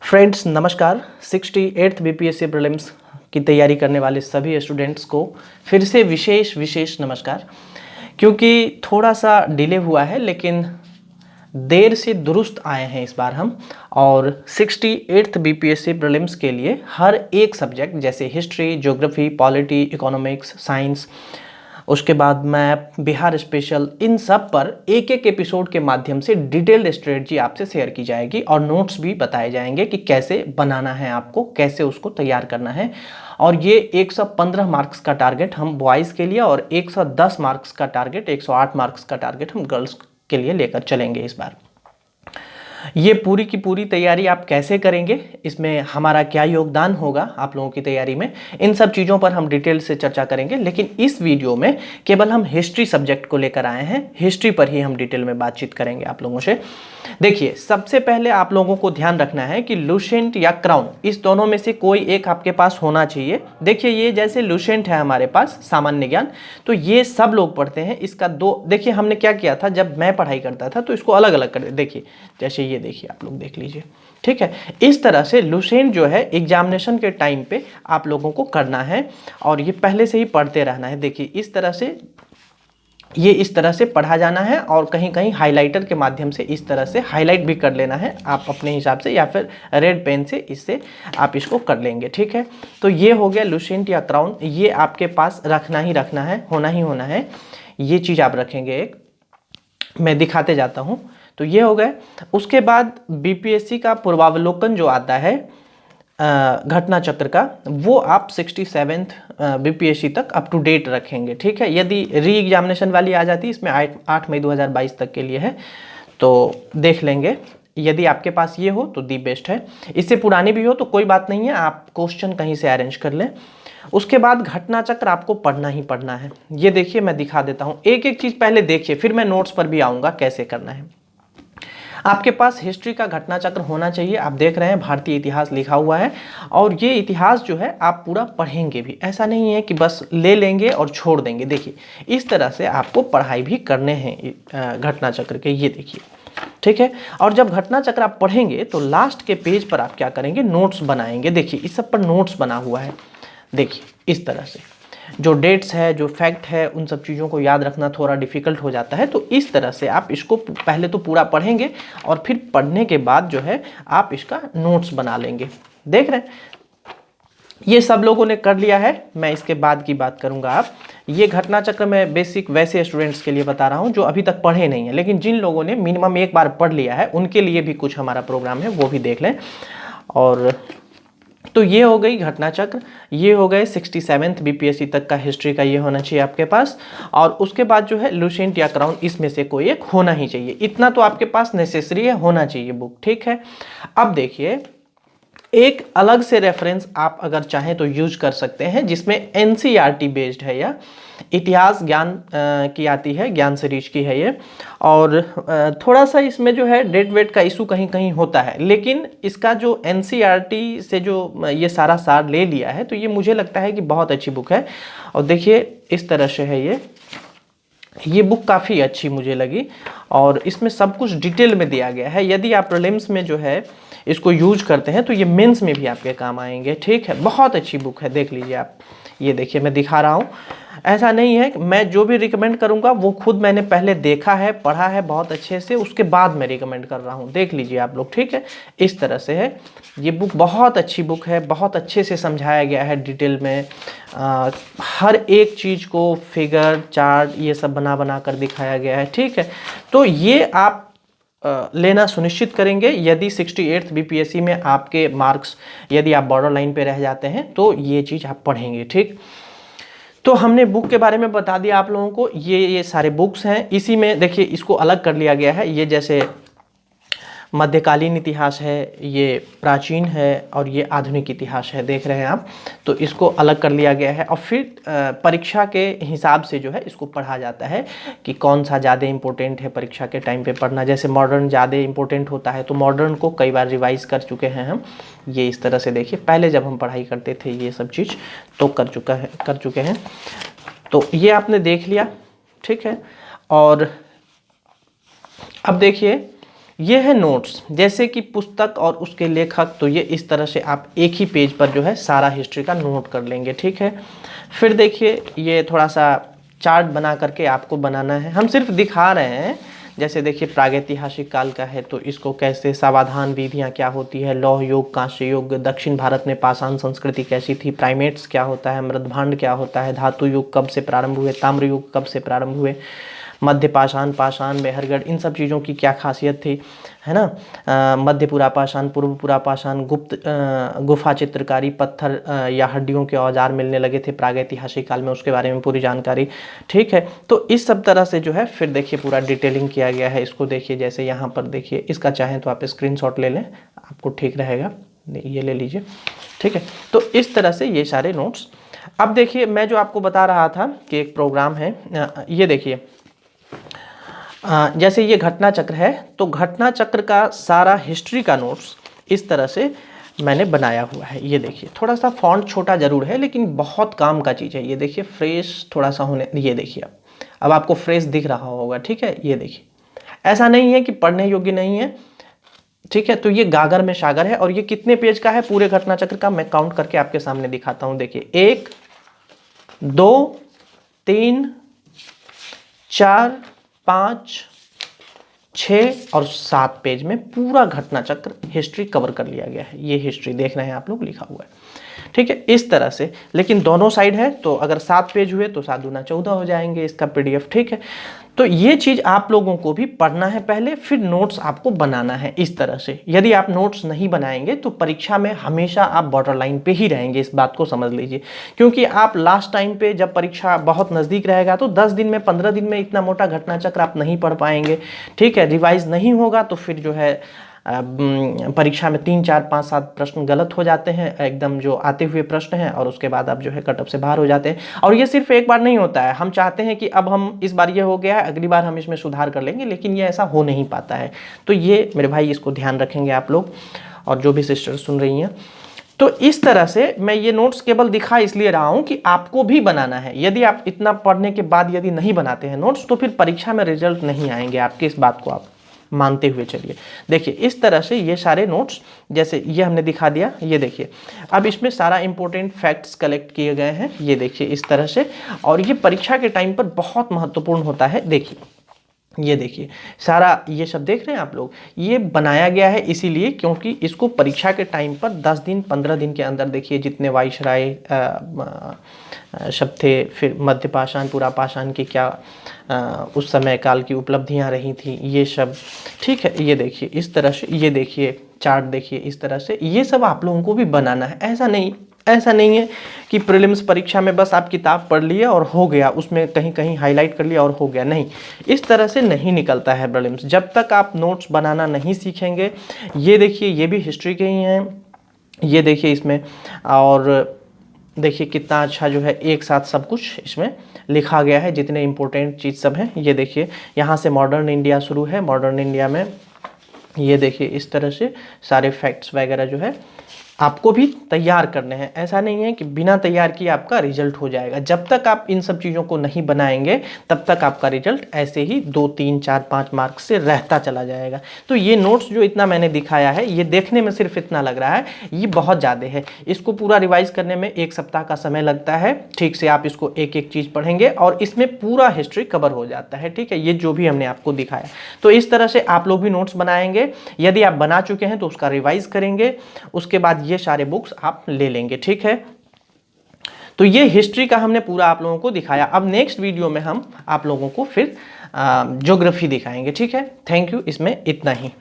Friends नमस्कार। 68th BPSC prelims की तैयारी करने वाले सभी स्टूडेंट्स को फिर से विशेष नमस्कार। क्योंकि थोड़ा सा डिले हुआ है लेकिन देर से दुरुस्त आए हैं इस बार हम। और 68th बीपीएससी प्रीलिम्स के लिए हर एक सब्जेक्ट जैसे history, geography, polity, economics, science, उसके बाद मैप, बिहार स्पेशल, इन सब पर एक एक एपिसोड के माध्यम से डिटेल्ड स्ट्रेटजी आपसे शेयर की जाएगी और नोट्स भी बताए जाएंगे कि कैसे बनाना है, आपको कैसे उसको तैयार करना है। और ये 115 मार्क्स का टारगेट हम बॉयज़ के लिए और 110 मार्क्स का टारगेट, 108 मार्क्स का टारगेट हम गर्ल्स के लिए लेकर चलेंगे इस बार। ये पूरी की पूरी तैयारी आप कैसे करेंगे, इसमें हमारा क्या योगदान होगा आप लोगों की तैयारी में, इन सब चीज़ों पर हम डिटेल से चर्चा करेंगे। लेकिन इस वीडियो में केवल हम हिस्ट्री सब्जेक्ट को लेकर आए हैं, हिस्ट्री पर ही हम डिटेल में बातचीत करेंगे आप लोगों से। देखिए, सबसे पहले आप लोगों को ध्यान रखना है कि लुसेंट या क्राउन, इस दोनों में से कोई एक आपके पास होना चाहिए। देखिए, ये जैसे लुसेंट है हमारे पास सामान्य ज्ञान, तो ये सब लोग पढ़ते हैं। इसका दो, देखिए हमने क्या किया था जब मैं पढ़ाई करता था तो इसको अलग अलग कर, देखिए जैसे ये देखिए, आप लोग देख लीजिए, ठीक है। इस तरह से लुसेंट जो है एग्जामिनेशन के टाइम पे आप लोगों को करना है और ये पहले से ही पढ़ते रहना है। देखिए इस तरह से, ये इस तरह से पढ़ा जाना है और कहीं कहीं हाइलाइटर के माध्यम से इस तरह से हाईलाइट भी कर लेना है आप अपने हिसाब से, या फिर रेड पेन से इससे आप इसको कर लेंगे, ठीक है। तो ये हो गया लुसेंट या क्राउन, ये आपके पास रखना ही रखना है, होना ही होना है। ये चीज़ आप रखेंगे, एक मैं दिखाते जाता हूँ। तो ये हो गए। उसके बाद बीपीएससी का पूर्वावलोकन जो आता है घटना चक्र का, वो आप 67th बीपीएससी तक अप टू डेट रखेंगे, ठीक है। यदि री एग्जामिनेशन वाली आ जाती है, इसमें 8 मई 2022 तक के लिए है, तो देख लेंगे। यदि आपके पास ये हो तो दी बेस्ट है, इससे पुरानी भी हो तो कोई बात नहीं है, आप क्वेश्चन कहीं से अरेंज कर लें। उसके बाद घटना चक्र आपको पढ़ना ही पढ़ना है। ये देखिए मैं दिखा देता हूँ, एक एक चीज़ पहले देखिए, फिर मैं नोट्स पर भी आऊँगा कैसे करना है। आपके पास हिस्ट्री का घटना चक्र होना चाहिए। आप देख रहे हैं भारतीय इतिहास लिखा हुआ है और ये इतिहास जो है आप पूरा पढ़ेंगे भी, ऐसा नहीं है कि बस ले लेंगे और छोड़ देंगे। देखिए इस तरह से आपको पढ़ाई भी करने हैं घटना चक्र के, ये देखिए, ठीक है। और जब घटना चक्र आप पढ़ेंगे तो लास्ट के पेज पर आप क्या करेंगे, नोट्स बनाएंगे। देखिए इस सब पर नोट्स बना हुआ है, देखिए इस तरह से जो डेट्स है, जो फैक्ट है, उन सब चीज़ों को याद रखना थोड़ा डिफ़िकल्ट हो जाता है। तो इस तरह से आप इसको पहले तो पूरा पढ़ेंगे और फिर पढ़ने के बाद जो है आप इसका नोट्स बना लेंगे। देख रहे हैं, ये सब लोगों ने कर लिया है, मैं इसके बाद की बात करूंगा। आप ये घटना चक्र में बेसिक वैसे स्टूडेंट्स के लिए बता रहा हूं जो अभी तक पढ़े नहीं है, लेकिन जिन लोगों ने मिनिमम एक बार पढ़ लिया है उनके लिए भी कुछ हमारा प्रोग्राम है, वो भी देख लें। और तो ये हो गई घटना चक्र, ये हो गए 67th बीपीएससी तक का हिस्ट्री का, ये होना चाहिए आपके पास। और उसके बाद जो है लुसेंट या क्राउन, इसमें से कोई एक होना ही चाहिए। इतना तो आपके पास नेसेसरी है, होना चाहिए बुक, ठीक है। अब देखिए, एक अलग से रेफरेंस आप अगर चाहें तो यूज कर सकते हैं, जिसमें एनसीईआरटी बेस्ड है या इतिहास ज्ञान की आती है, ज्ञान सीरीज की है ये। और थोड़ा सा इसमें जो है डेट वेट का इशू कहीं कहीं होता है, लेकिन इसका जो एनसीईआरटी से जो ये सारा सार ले लिया है, तो ये मुझे लगता है कि बहुत अच्छी बुक है। और देखिए इस तरह से है ये बुक काफ़ी अच्छी मुझे लगी और इसमें सब कुछ डिटेल में दिया गया है। यदि आप प्रीलिम्स में जो है इसको यूज करते हैं तो ये मेंस में भी आपके काम आएंगे, ठीक है। बहुत अच्छी बुक है, देख लीजिए आप। ये देखिए मैं दिखा रहा हूँ, ऐसा नहीं है कि मैं जो भी रिकमेंड करूँगा वो खुद मैंने पहले देखा है, पढ़ा है बहुत अच्छे से, उसके बाद मैं रिकमेंड कर रहा हूँ। देख लीजिए आप लोग, ठीक है। इस तरह से है ये बुक, बहुत अच्छी बुक है, बहुत अच्छे से समझाया गया है डिटेल में। हर एक चीज़ को फिगर, चार्ट, ये सब बना बना कर दिखाया गया है, ठीक है। तो ये आप लेना सुनिश्चित करेंगे। यदि 68th बीपीएससी में आपके मार्क्स, यदि आप बॉर्डर लाइन पे रह जाते हैं तो ये चीज़ आप पढ़ेंगे, ठीक। तो हमने बुक के बारे में बता दिया आप लोगों को। ये सारे बुक्स हैं, इसी में देखिए इसको अलग कर लिया गया है। ये जैसे मध्यकालीन इतिहास है, ये प्राचीन है और ये आधुनिक इतिहास है, देख रहे हैं आप। तो इसको अलग कर लिया गया है और फिर परीक्षा के हिसाब से जो है इसको पढ़ा जाता है कि कौन सा ज़्यादा इम्पोर्टेंट है परीक्षा के टाइम पे पढ़ना। जैसे मॉडर्न ज़्यादा इम्पोर्टेंट होता है तो मॉडर्न को कई बार रिवाइज़ कर चुके हैं हम। ये इस तरह से देखिए, पहले जब हम पढ़ाई करते थे ये सब चीज़ तो कर चुके हैं। तो ये आपने देख लिया, ठीक है। और अब देखिए ये है नोट्स, जैसे कि पुस्तक और उसके लेखक, तो ये इस तरह से आप एक ही पेज पर जो है सारा हिस्ट्री का नोट कर लेंगे, ठीक है। फिर देखिए ये थोड़ा सा चार्ट बना करके आपको बनाना है, हम सिर्फ दिखा रहे हैं। जैसे देखिए प्रागैतिहासिक काल का है तो इसको कैसे, सावधान विधियाँ क्या होती है, लौह युग, कांस्य युग, दक्षिण भारत में पाषाण संस्कृति कैसी थी, प्राइमेट्स क्या होता है, मृदभांड क्या होता है, धातु युग कब से प्रारंभ हुए, ताम्र युग कब से प्रारंभ हुए, मध्य पाषाण, पाषाण, मेहरगढ़, इन सब चीज़ों की क्या खासियत थी, है ना। मध्य पुरापाषाण, पूर्व पुरापाषाण, गुप्त गुफा चित्रकारी, पत्थर या हड्डियों के औजार मिलने लगे थे प्रागैतिहासिक काल में, उसके बारे में पूरी जानकारी, ठीक है। तो इस सब तरह से जो है फिर देखिए पूरा डिटेलिंग किया गया है। इसको देखिए, जैसे यहाँ पर देखिए, इसका चाहें तो आप स्क्रीनशॉट ले लें, आपको ठीक रहेगा, ये ले लीजिए, ठीक है। तो इस तरह से ये सारे नोट्स। अब देखिए मैं जो आपको बता रहा था कि एक प्रोग्राम है, ये देखिए जैसे ये घटना चक्र है, तो घटना चक्र का सारा हिस्ट्री का नोट्स इस तरह से मैंने बनाया हुआ है। ये देखिए थोड़ा सा फॉन्ट छोटा ज़रूर है लेकिन बहुत काम का चीज़ है। ये देखिए फ्रेश थोड़ा सा होने, ये देखिए अब आपको फ्रेश दिख रहा होगा, ठीक है। ये देखिए ऐसा नहीं है कि पढ़ने योग्य नहीं है, ठीक है। तो ये गागर में सागर है, और ये कितने पेज का है पूरे घटना चक्र का, मैं काउंट करके आपके सामने दिखाता हूँ। देखिए 1 2 3 4 5 6 और 7 पेज में पूरा घटना चक्र हिस्ट्री कवर कर लिया गया है। ये हिस्ट्री देख रहे हैं आप लोग, लिखा हुआ है, ठीक है, इस तरह से। लेकिन दोनों साइड है, तो अगर 7 पेज हुए तो 7 दूना 14 हो जाएंगे इसका PDF, ठीक है। तो ये चीज़ आप लोगों को भी पढ़ना है पहले, फिर नोट्स आपको बनाना है इस तरह से। यदि आप नोट्स नहीं बनाएंगे तो परीक्षा में हमेशा आप बॉर्डर लाइन पे ही रहेंगे, इस बात को समझ लीजिए। क्योंकि आप लास्ट टाइम पे जब परीक्षा बहुत नज़दीक रहेगा तो 10 दिन में 15 दिन में इतना मोटा घटना चक्र आप नहीं पढ़ पाएंगे, ठीक है। रिवाइज नहीं होगा तो फिर जो है परीक्षा में 3 4 5 7 प्रश्न गलत हो जाते हैं, एकदम जो आते हुए प्रश्न हैं, और उसके बाद आप जो है कट ऑफ से बाहर हो जाते हैं। और ये सिर्फ एक बार नहीं होता है, हम चाहते हैं कि अब हम इस बार ये हो गया है, अगली बार हम इसमें सुधार कर लेंगे, लेकिन ये ऐसा हो नहीं पाता है। तो ये मेरे भाई इसको ध्यान रखेंगे आप लोग, और जो भी सिस्टर सुन रही हैं। तो इस तरह से मैं ये नोट्स केवल दिखा इसलिए रहा हूँ कि आपको भी बनाना है। यदि आप इतना पढ़ने के बाद यदि नहीं बनाते हैं नोट्स तो फिर परीक्षा में रिजल्ट नहीं आएंगे आपके, इस बात को आप मानते हुए चलिए। देखिए इस तरह से ये सारे नोट्स, जैसे ये हमने दिखा दिया, ये देखिए अब इसमें सारा इंपॉर्टेंट फैक्ट्स कलेक्ट किए गए हैं, ये देखिए इस तरह से। और ये परीक्षा के टाइम पर बहुत महत्वपूर्ण होता है। देखिए ये देखिए सारा ये सब देख रहे हैं आप लोग, ये बनाया गया है इसीलिए क्योंकि इसको परीक्षा के टाइम पर 10 दिन 15 दिन के अंदर, देखिए जितने वायसराय शब्द थे, फिर मध्य पाषाण पूरा पाषाण की क्या उस समय काल की उपलब्धियां रही थी, ये सब, ठीक है। ये देखिए इस तरह से, ये देखिए चार्ट देखिए इस तरह से, ये सब आप लोगों को भी बनाना है। ऐसा नहीं है कि प्रीलिम्स परीक्षा में बस आप किताब पढ़ लिए और हो गया, उसमें कहीं कहीं हाईलाइट कर लिया और हो गया, नहीं, इस तरह से नहीं निकलता है प्रीलिम्स। जब तक आप नोट्स बनाना नहीं सीखेंगे, ये देखिए ये भी हिस्ट्री के ही हैं, ये देखिए इसमें, और देखिए कितना अच्छा जो है एक साथ सब कुछ इसमें लिखा गया है, जितने इंपॉर्टेंट चीज़ सब हैं। ये देखिए यहाँ से मॉडर्न इंडिया शुरू है, मॉडर्न इंडिया में ये देखिए इस तरह से सारे फैक्ट्स वगैरह जो है आपको भी तैयार करने हैं। ऐसा नहीं है कि बिना तैयार किए आपका रिजल्ट हो जाएगा। जब तक आप इन सब चीज़ों को नहीं बनाएंगे तब तक आपका रिजल्ट ऐसे ही 2 3 4 5 मार्क्स से रहता चला जाएगा। तो ये नोट्स जो इतना मैंने दिखाया है, ये देखने में सिर्फ इतना लग रहा है, ये बहुत ज़्यादा है। इसको पूरा रिवाइज करने में 1 सप्ताह का समय लगता है। ठीक से आप इसको एक एक चीज़ पढ़ेंगे और इसमें पूरा हिस्ट्री कवर हो जाता है, ठीक है। ये जो भी हमने आपको दिखाया, तो इस तरह से आप लोग भी नोट्स बनाएंगे। यदि आप बना चुके हैं तो उसका रिवाइज करेंगे, उसके बाद ये सारे बुक्स आप ले लेंगे, ठीक है। तो ये हिस्ट्री का हमने पूरा आप लोगों को दिखाया। अब नेक्स्ट वीडियो में हम आप लोगों को फिर ज्योग्राफी दिखाएंगे, ठीक है। थैंक यू, इसमें इतना ही।